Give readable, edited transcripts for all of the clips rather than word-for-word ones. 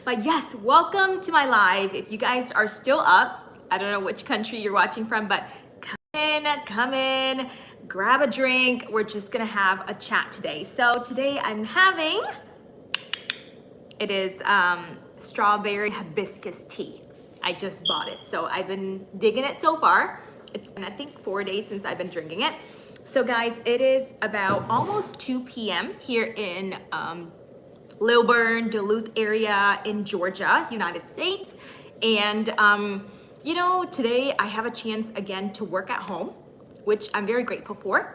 But yes, welcome to my live. If you guys are still up, I don't know which country you're watching from, but come in, grab a drink. We're just gonna have a chat today. So today I'm having, it is strawberry hibiscus tea. I just bought it, so I've been digging it so far. It's been, I think, 4 days since I've been drinking it. So guys, it is about almost 2 p.m. here in Lilburn, Duluth area in Georgia, United States. And you know, today I have a chance again to work at home, which I'm very grateful for.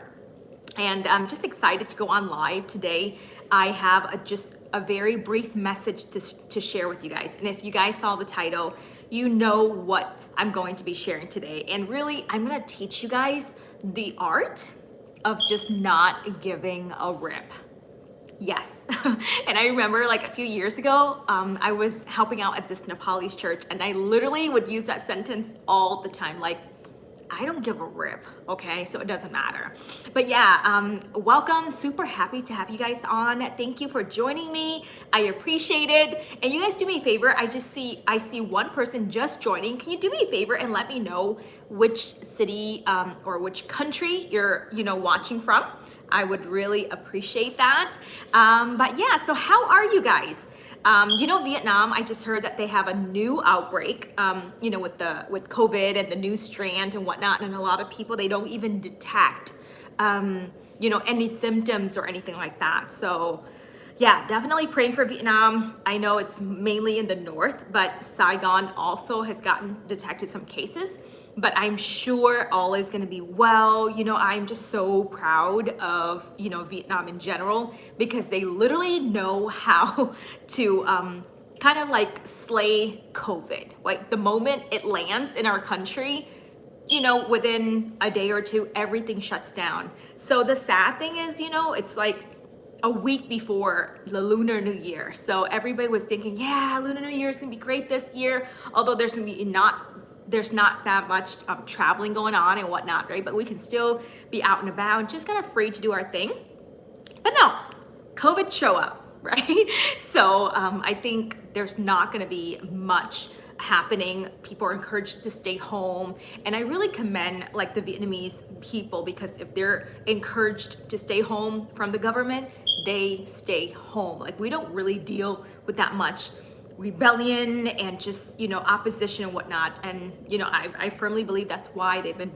And I'm just excited to go on live today. I have just a very brief message to share with you guys. And if you guys saw the title, you know what I'm going to be sharing today. And really, I'm gonna teach you guys the art of just not giving a rip. Yes. And I remember like a few years ago, I was helping out at this Nepalese church, and I literally would use that sentence all the time. Like, I don't give a rip, okay? So it doesn't matter. But yeah, welcome. Super happy to have you guys on. Thank you for joining me. I appreciate it. And you guys do me a favor. I see one person just joining. Can you do me a favor and let me know which city or which country you're, watching from? I would really appreciate that. But yeah, so how are you guys? Vietnam, I just heard that they have a new outbreak, with COVID and the new strand and whatnot. And a lot of people, they don't even detect, any symptoms or anything like that. So yeah, definitely praying for Vietnam. I know it's mainly in the north, but Saigon also has detected some cases. But I'm sure all is going to be well. I'm just so proud of, Vietnam in general, because they literally know how to kind of like slay COVID. Like the moment it lands in our country, within a day or two, everything shuts down. So the sad thing is, it's like a week before the Lunar New Year. So everybody was thinking, yeah, Lunar New Year is going to be great this year. Although there's not that much traveling going on and whatnot, right? But we can still be out and about, just kind of free to do our thing. But no, COVID show up, right? So I think there's not going to be much happening. People are encouraged to stay home, and I really commend like the Vietnamese people, because if they're encouraged to stay home from the government, they stay home. Like, we don't really deal with that much rebellion and just opposition and whatnot. And I firmly believe that's why they've been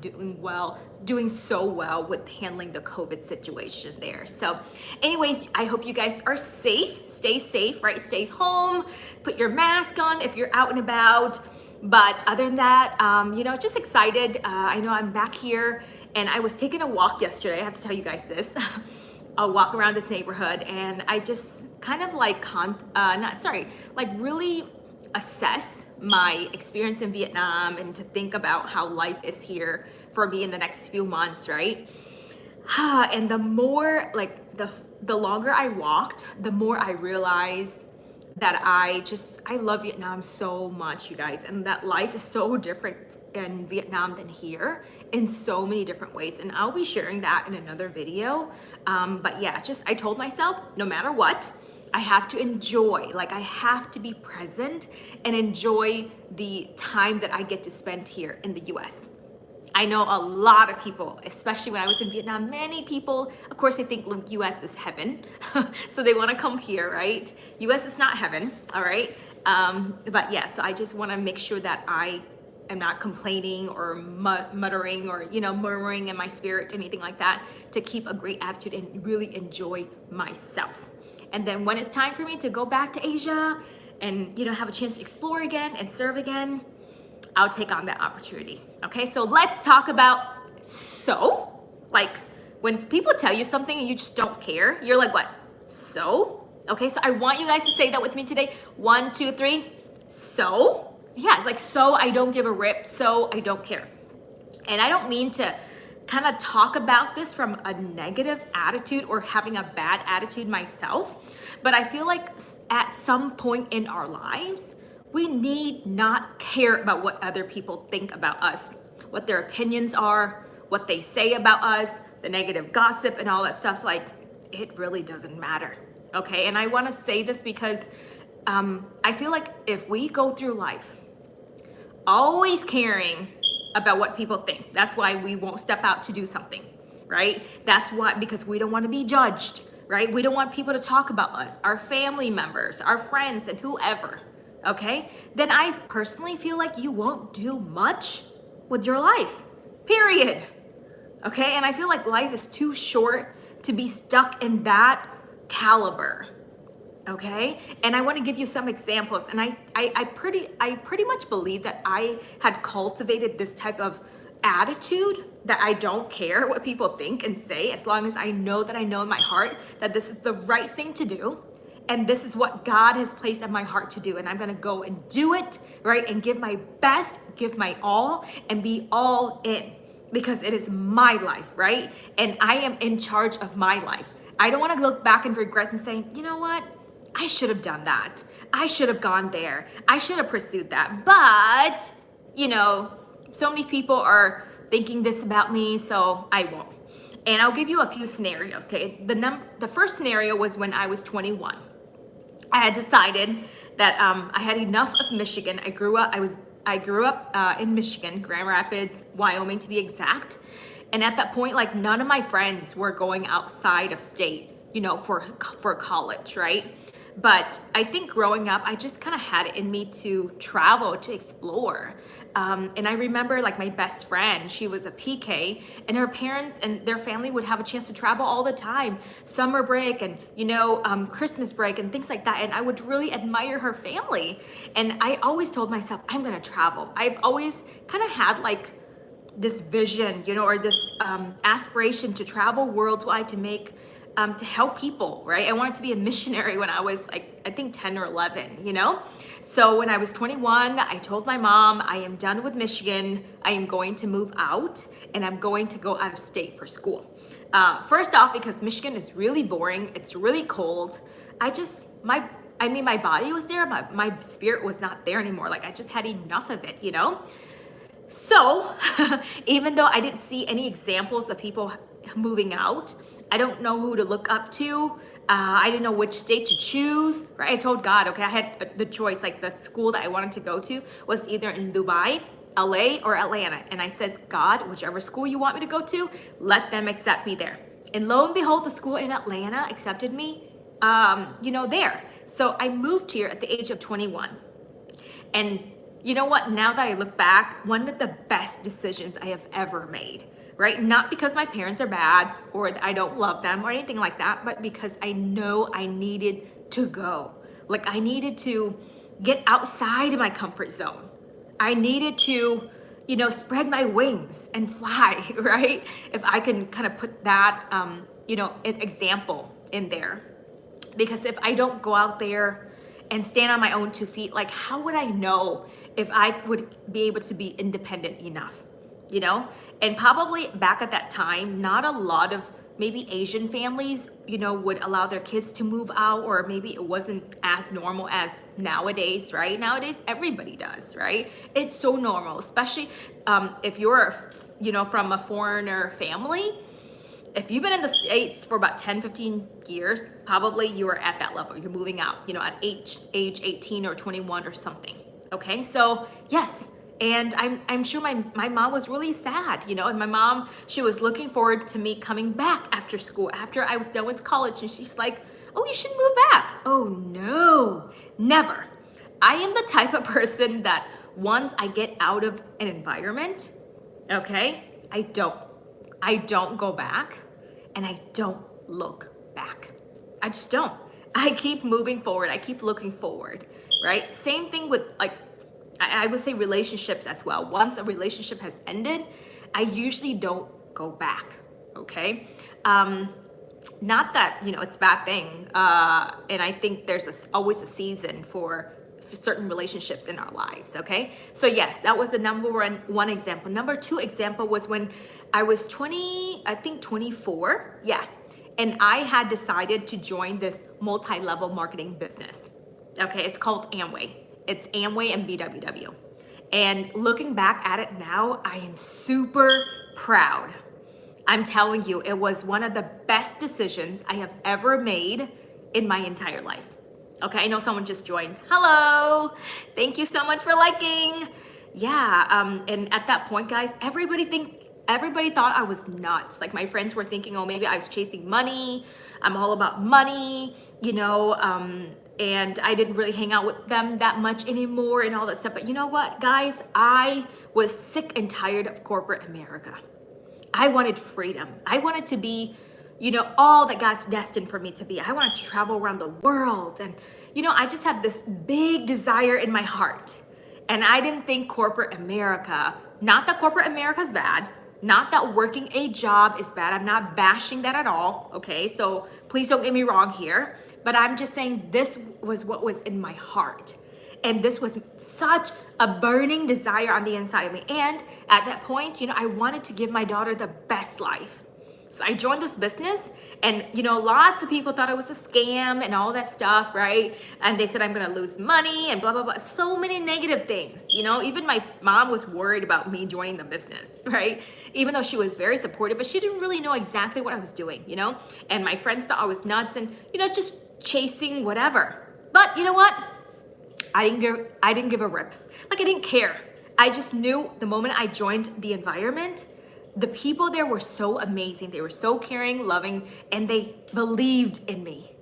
doing so well with handling the COVID situation there. So anyways, I hope you guys are safe. Stay safe, right? Stay home, put your mask on if you're out and about. But other than that, just excited. I know I'm back here, and I was taking a walk yesterday. I have to tell you guys this. I'll walk around this neighborhood, and I just kind of really assess my experience in Vietnam, and to think about how life is here for me in the next few months, right? And the more, the longer I walked, the more I realized that I love Vietnam so much, you guys, and that life is so different in Vietnam than here in so many different ways. And I'll be sharing that in another video. But yeah, I told myself, no matter what, I have to enjoy, I have to be present and enjoy the time that I get to spend here in the US. I know a lot of people, especially when I was in Vietnam, many people, of course, they think US is heaven. So they want to come here, right? US is not heaven, all right? But yeah, so I just want to make sure that I am not complaining or muttering or, murmuring in my spirit, anything like that, to keep a great attitude and really enjoy myself. And then when it's time for me to go back to Asia and, have a chance to explore again and serve again, I'll take on that opportunity. Okay, so let's talk about when people tell you something and you just don't care, you're like, what? So? Okay, so I want you guys to say that with me today. 1, 2, 3. So? Yeah, it's like, so I don't give a rip, so I don't care. And I don't mean to kind of talk about this from a negative attitude or having a bad attitude myself, but I feel like at some point in our lives, we need not care about what other people think about us, what their opinions are, what they say about us, the negative gossip and all that stuff. Like, it really doesn't matter, okay? And I want to say this because I feel like if we go through life always caring about what people think, that's why we won't step out to do something, right? That's why, because we don't want to be judged, right? We don't want people to talk about us, our family members, our friends, and whoever, okay? Then I personally feel like you won't do much with your life, period. Okay, and I feel like life is too short to be stuck in that caliber. Okay, and I want to give you some examples, and I pretty much believe that I had cultivated this type of attitude that I don't care what people think and say, as long as I know that I know in my heart that this is the right thing to do, and this is what God has placed in my heart to do, and I'm gonna go and do it, right, and give my best, give my all, and be all in, because it is my life, right, and I am in charge of my life. I don't want to look back and regret and say, you know what, I should have done that. I should have gone there. I should have pursued that. But, you know, so many people are thinking this about me, so I won't. And I'll give you a few scenarios, okay? The first scenario was when I was 21. I had decided that I had enough of Michigan. I grew up in Michigan, Grand Rapids, Wyoming to be exact. And at that point, like, none of my friends were going outside of state, you know, for college, right? But I think growing up, I just kind of had it in me to travel, to explore. And I remember, like, my best friend, she was a PK, and her parents and their family would have a chance to travel all the time, summer break and, you know, Christmas break and things like that. And I would really admire her family. And I always told myself, I'm gonna travel. I've always kind of had like this vision, you know, or this aspiration to travel worldwide, to make to help people, right? I wanted to be a missionary when I was like, I think 10 or 11, you know? So when I was 21, I told my mom, I am done with Michigan. I am going to move out, and I'm going to go out of state for school. First off, because Michigan is really boring. It's really cold. My body was there, but my spirit was not there anymore. Like, I just had enough of it, you know? So even though I didn't see any examples of people moving out, I don't know who to look up to. I didn't know which state to choose, right? I told God, okay, I had the choice, like the school that I wanted to go to was either in Dubai, LA, or Atlanta. And I said, God, whichever school you want me to go to, let them accept me there. And lo and behold, the school in Atlanta accepted me, you know, there. So I moved here at the age of 21. And you know what? Now that I look back, one of the best decisions I have ever made, right? Not because my parents are bad or I don't love them or anything like that, but because I know I needed to go. Like, I needed to get outside of my comfort zone. I needed to, you know, spread my wings and fly, right? If I can kind of put that, you know, example in there. Because if I don't go out there and stand on my own 2 feet, like, how would I know if I would be able to be independent enough, you know? And probably back at that time, not a lot of maybe Asian families, you know, would allow their kids to move out, or maybe it wasn't as normal as nowadays, right? Nowadays, everybody does, right? It's so normal, especially if you're, you know, from a foreigner family. If you've been in the States for about 10, 15 years, probably you are at that level. You're moving out, you know, at age 18 or 21 or something. Okay, so yes. And I'm sure my mom was really sad, you know, and my mom, she was looking forward to me coming back after school, after I was done with college. And she's like, oh, you should move back. Oh no, never. I am the type of person that once I get out of an environment, okay, I don't go back, and I don't look back. I just don't. I keep moving forward. I keep looking forward, right? Same thing with, like, I would say relationships as well. Once a relationship has ended, I usually don't go back, okay? Not that, you know, it's a bad thing. And I think there's always a season for certain relationships in our lives, okay? So yes, that was the number one example. Number two example was when I was 24, yeah. And I had decided to join this multi-level marketing business. Okay, it's called Amway. It's Amway and BWW. And looking back at it now, I am super proud. I'm telling you, it was one of the best decisions I have ever made in my entire life. Okay, I know someone just joined. Hello. Thank you so much for liking. Yeah, and at that point, guys, everybody thought I was nuts. Like my friends were thinking, oh, maybe I was chasing money. I'm all about money, and I didn't really hang out with them that much anymore and all that stuff. But you know what, guys? I was sick and tired of corporate America. I wanted freedom. I wanted to be, all that God's destined for me to be. I wanted to travel around the world. And, I just had this big desire in my heart. And I didn't think corporate America, not that corporate America is bad, not that working a job is bad. I'm not bashing that at all. Okay. So please don't get me wrong here. But I'm just saying this was what was in my heart. And this was such a burning desire on the inside of me. And at that point, I wanted to give my daughter the best life. So I joined this business and, lots of people thought it was a scam and all that stuff, right? And they said, I'm going to lose money and blah, blah, blah. So many negative things, even my mom was worried about me joining the business, right? Even though she was very supportive, but she didn't really know exactly what I was doing, and my friends thought I was nuts and, just chasing whatever. But you know what? I didn't give a rip. Like I didn't care. I just knew the moment I joined the environment, the people there were so amazing. They were so caring, loving, and they believed in me.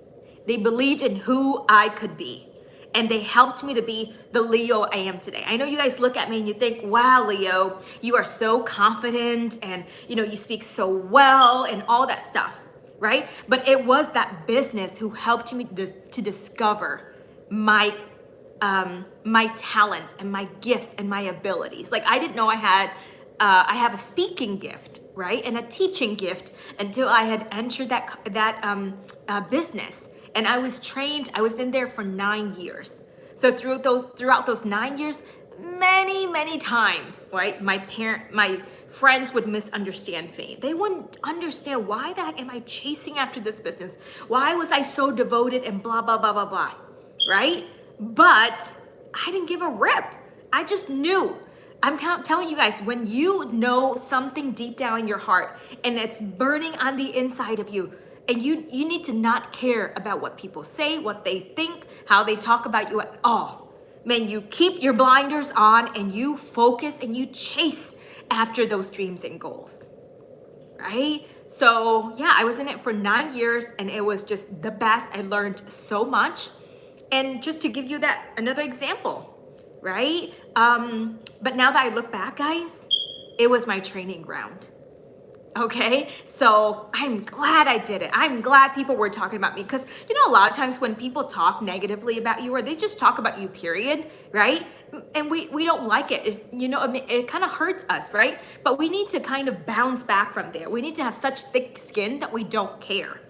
They believed in who I could be. And they helped me to be the Leo I am today. I know you guys look at me and you think, wow, Leo, you are so confident and you speak so well and all that stuff, right? But it was that business who helped me to discover my talents and my gifts and my abilities. Like I didn't know I have a speaking gift, right, and a teaching gift until I had entered that business. And I was trained. I was in there for 9 years. So throughout those 9 years, many times, right, my friends would misunderstand me. They wouldn't understand why the heck am I chasing after this business? Why was I so devoted and blah blah blah blah blah, right? But I didn't give a rip. I just knew. I'm telling you guys, when you know something deep down in your heart and it's burning on the inside of you, and you need to not care about what people say, what they think, how they talk about you at all. Man, you keep your blinders on and you focus and you chase after those dreams and goals, right? So yeah, I was in it for 9 years and it was just the best. I learned so much. And just to give you that another example, right? But now that I look back, guys, it was my training ground. Okay, so I'm glad I did it. I'm glad people were talking about me because a lot of times when people talk negatively about you or they just talk about you, period, right? And we don't like it. It kind of hurts us, right? But we need to kind of bounce back from there. We need to have such thick skin that we don't care.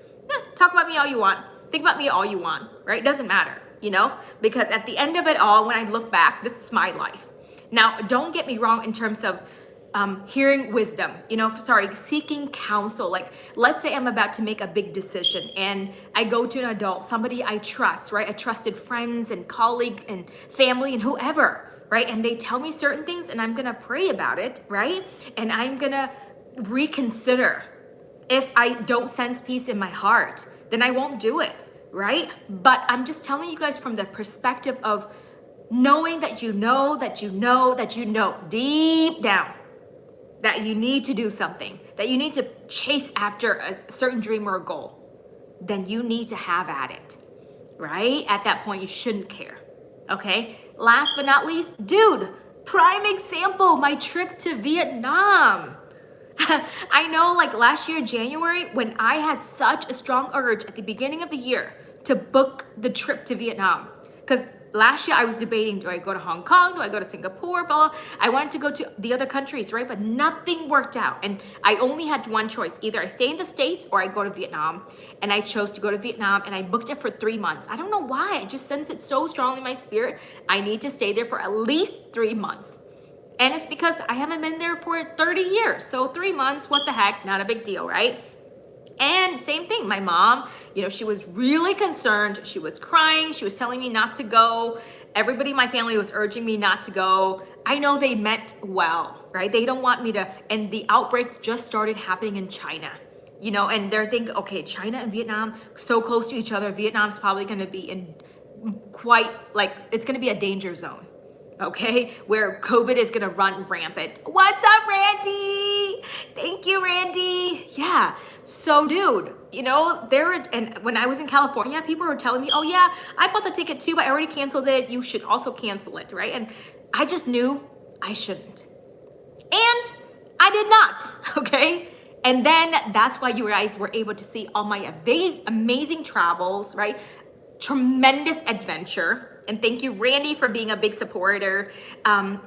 Talk about me all you want. Think about me all you want, right? It doesn't matter, because at the end of it all, when I look back, this is my life. Now, don't get me wrong in terms of hearing wisdom, seeking counsel. Like, let's say I'm about to make a big decision and I go to an adult, somebody I trust, right? A trusted friends and colleague and family and whoever, right? And they tell me certain things and I'm going to pray about it, right? And I'm going to reconsider. If I don't sense peace in my heart, then I won't do it, right? But I'm just telling you guys from the perspective of knowing that you know deep down that you need to do something, that you need to chase after a certain dream or a goal, then you need to have at it, right? At that point, you shouldn't care, okay? Last but not least, dude, prime example, my trip to Vietnam. I know like last year, January, when I had such a strong urge at the beginning of the year to book the trip to Vietnam, because last year I was debating, do I go to Hong Kong? Do I go to Singapore? Blah, blah. I wanted to go to the other countries, right? But nothing worked out. And I only had one choice. Either I stay in the States or I go to Vietnam. And I chose to go to Vietnam and I booked it for 3 months. I don't know why. I just sense it so strongly in my spirit. I need to stay there for at least 3 months. And it's because I haven't been there for 30 years. So 3 months, what the heck? Not a big deal, right? And same thing, my mom, she was really concerned. She was crying. She was telling me not to go. Everybody in my family was urging me not to go. I know they meant well, right? They don't want me to, and the outbreaks just started happening in China, and they're thinking, okay, China and Vietnam, so close to each other. Vietnam's probably going to be in quite like it's going to be a danger zone. Okay, where COVID is gonna run rampant. What's up, Randy? Thank you, Randy. Yeah. So, dude, and when I was in California, people were telling me, "Oh yeah, I bought the ticket too, but I already canceled it. You should also cancel it, right?" And I just knew I shouldn't, and I did not. Okay. And then that's why you guys were able to see all my amazing travels, right? Tremendous adventure. And thank you, Randy, for being a big supporter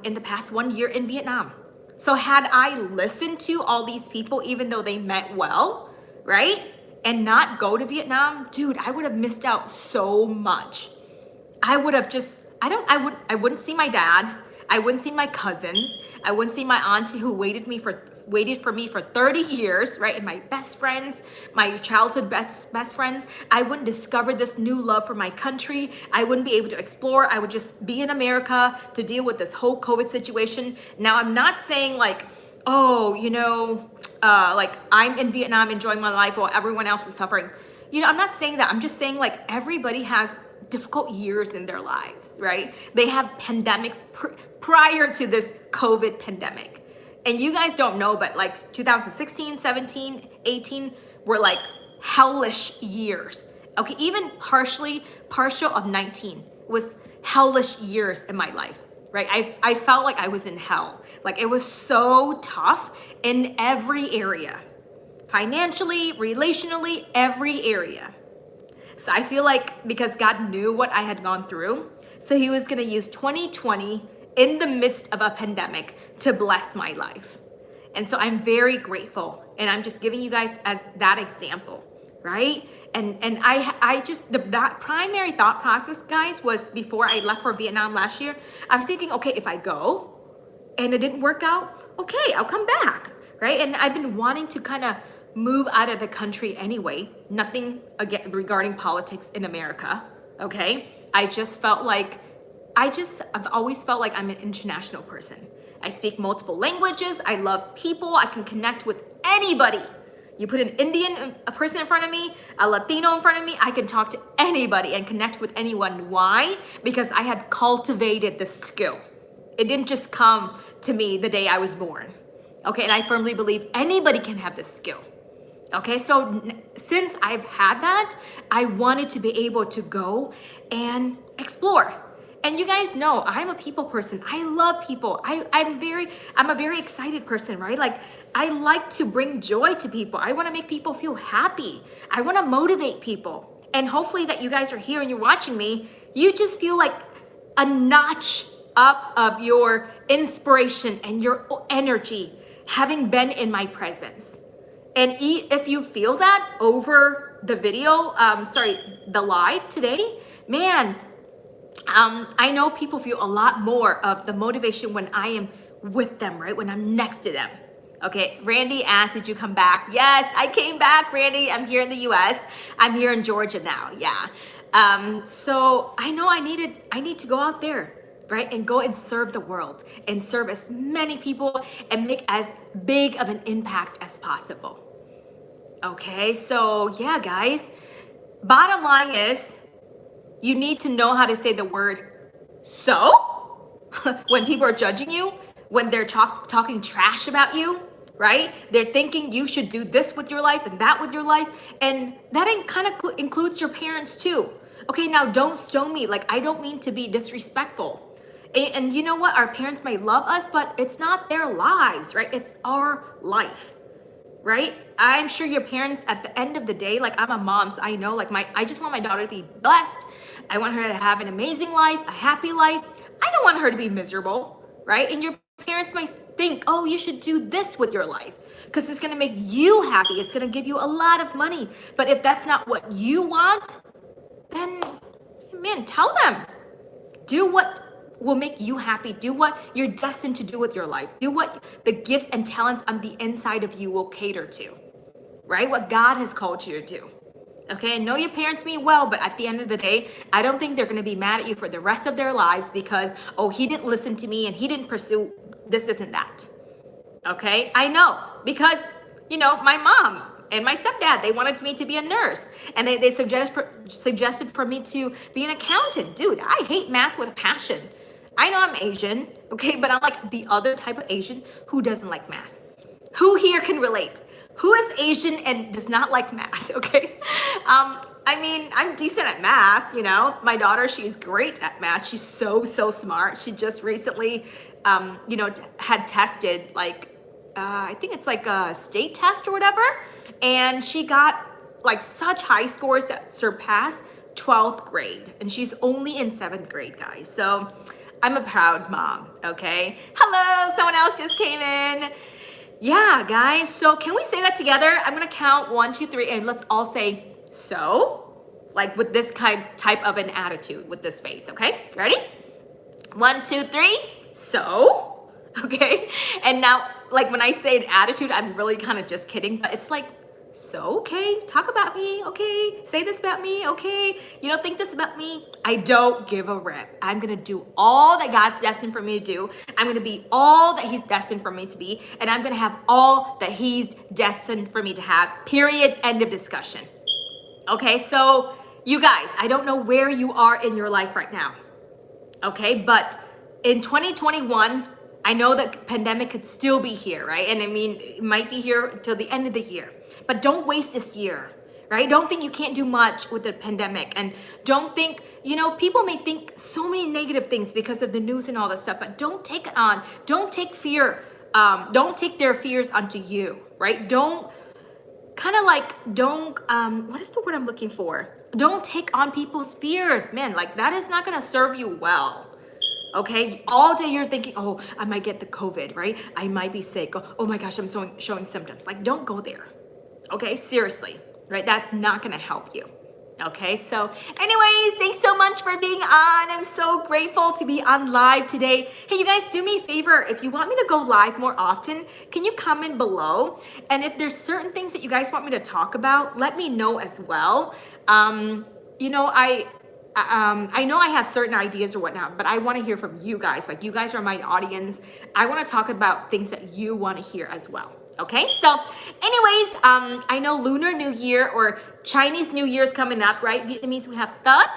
in the past 1 year in Vietnam. So had I listened to all these people, even though they meant well, right? And not go to Vietnam, dude, I would have missed out so much. I would have just, I wouldn't see my dad. I wouldn't see my cousins. I wouldn't see my auntie who waited for me for 30 years, right? And my best friends, my childhood best friends. I wouldn't discover this new love for my country. I wouldn't be able to explore. I would just be in America to deal with this whole COVID situation. Now, I'm not saying like, oh, like I'm in Vietnam enjoying my life while everyone else is suffering. I'm not saying that. I'm just saying like everybody has difficult years in their lives, right? They have pandemics prior to this COVID pandemic. And you guys don't know, but like 2016, 17, 18 were like hellish years. Okay, even partial of 19 was hellish years in my life, right? I felt like I was in hell. Like it was so tough in every area. Financially, relationally, every area. So I feel like because God knew what I had gone through, so he was gonna use 2020 in the midst of a pandemic to bless my life. And so I'm very grateful. And I'm just giving you guys as that example, right? And I just, that primary thought process, guys, was before I left for Vietnam last year, I was thinking, okay, if I go and it didn't work out, okay, I'll come back, right? And I've been wanting to kind of move out of the country anyway. Nothing again regarding politics in America, okay? I've always felt like I'm an international person. I speak multiple languages. I love people. I can connect with anybody. You put an Indian person in front of me, a Latino in front of me, I can talk to anybody and connect with anyone. Why? Because I had cultivated the skill. It didn't just come to me the day I was born. Okay, and I firmly believe anybody can have this skill. Okay, so since I've had that, I wanted to be able to go and explore. And you guys know I'm a people person. I love people. I'm a very excited person, right? Like I like to bring joy to people. I want to make people feel happy. I want to motivate people. And hopefully that you guys are here and you're watching me, you just feel like a notch up of your inspiration and your energy having been in my presence. And if you feel that over the video, the live today, man, I know people feel a lot more of the motivation when I am with them, right? When I'm next to them. Okay, Randy asked, did you come back? Yes, I came back, Randy. I'm here in the US. I'm here in Georgia now, yeah. So I know I need to go out there, right? And go and serve the world and serve as many people and make as big of an impact as possible. Okay, so yeah, guys, bottom line is you need to know how to say the word so when people are judging you, when they're talking trash about you, right? They're thinking you should do this with your life and that with your life. And that kind of includes your parents too. Okay, now don't stone me. Like, I don't mean to be disrespectful. And you know what? Our parents may love us, but it's not their lives, right? It's our life, right? I'm sure your parents at the end of the day, like I'm a mom, so I know like I just want my daughter to be blessed. I want her to have an amazing life, a happy life. I don't want her to be miserable, right? And your parents might think, oh, you should do this with your life because it's going to make you happy. It's going to give you a lot of money. But if that's not what you want, then man, tell them. Do what will make you happy. Do what you're destined to do with your life. Do what the gifts and talents on the inside of you will cater to, right? What God has called you to do. Okay, I know your parents mean well, but at the end of the day, I don't think they're going to be mad at you for the rest of their lives because, oh, he didn't listen to me and he didn't pursue this, isn't that. Okay, I know because, my mom, and my stepdad, they wanted me to be a nurse, and they suggested for me to be an accountant. Dude, I hate math with a passion. I know I'm Asian, okay, but I'm like the other type of Asian who doesn't like math. Who here can relate? Who is Asian and does not like math, okay? I mean, I'm decent at math, you know. My daughter, she's great at math. She's so smart. She just recently, you know, had tested like, I think it's like a state test or whatever. And she got like such high scores that surpassed 12th grade. And she's only in 7th grade, guys. So I'm a proud mom, okay? Hello, someone else just came in. Yeah, guys, so can we say that together? I'm gonna count 1, 2, 3, and let's all say, so, like with this type of an attitude, with this face, okay? Ready? 1, 2, 3, so, okay? And now, like when I say an attitude, I'm really kind of just kidding, but it's like, so, okay, talk about me, okay, say this about me, okay, you don't think this about me? I don't give a rip. I'm gonna do all that God's destined for me to do. I'm gonna be all that He's destined for me to be, and I'm gonna have all that He's destined for me to have, period, end of discussion. Okay, so you guys, I don't know where you are in your life right now, okay, but in 2021, I know that pandemic could still be here, right? And I mean, it might be here till the end of the year. But don't waste this year, right? Don't think you can't do much with the pandemic. And don't think, you know, people may think so many negative things because of the news and all that stuff, but don't take it on. Don't take fear. Don't take their fears onto you, right? Don't kind of like, don't, what is the word I'm looking for? Don't take on people's fears, man. Like that is not going to serve you well. Okay, all day you're thinking, oh, I might get the COVID, right? I might be sick. Oh my gosh, I'm showing symptoms. Like, don't go there. Okay, seriously, right? That's not gonna help you. Okay, so anyways, thanks so much for being on. I'm so grateful to be on live today. Hey, you guys, do me a favor. If you want me to go live more often, can you comment below? And if there's certain things that you guys want me to talk about, let me know as well. You know, I know I have certain ideas or whatnot, but I want to hear from you guys. Like, you guys are my audience. I want to talk about things that you want to hear as well. Okay, so anyways, I know Lunar New Year or Chinese New Year is coming up, right? Vietnamese, we have Tết.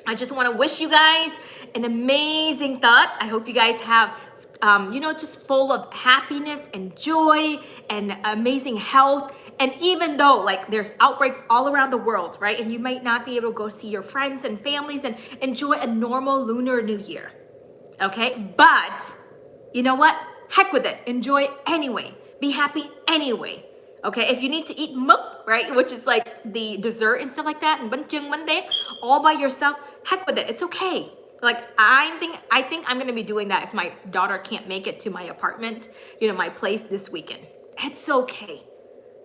I just want to wish you guys an amazing Tết. I hope you guys have, you know, just full of happiness and joy and amazing health. And even though like there's outbreaks all around the world, right? And you might not be able to go see your friends and families and enjoy a normal Lunar New Year, okay? But you know what? Heck with it. Enjoy anyway. Be happy anyway, okay? If you need to eat muk, right? Which is like the dessert and stuff like that, and bánh chưng, bánh tét, all by yourself, heck with it. It's okay. Like I think I'm gonna be doing that if my daughter can't make it to my apartment, you know, my place this weekend. It's okay.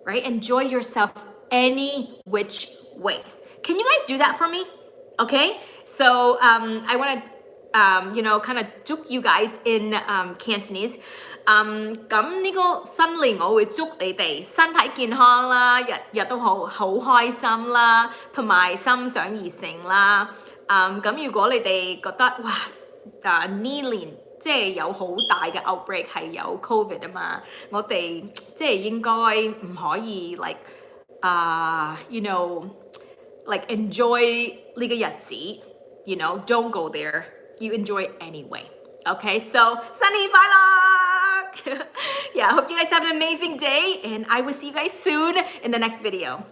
Right? Enjoy yourself any which ways. Can you guys do that for me? Okay? So I want to, you know, kind of chúc you guys in Cantonese. 咁呢個新年我會祝你哋身體健康啦，日日都好開心啦，同埋心想而成啦。咁如果你哋覺得哇呢年即係有好大嘅 outbreak 係有 COVID 啊嘛，我哋即係應該唔可以 like you know like enjoy 呢個日子 you know don't go there you enjoy it anyway okay so 新年快樂yeah I hope you guys have an amazing day and I will see you guys soon in the next video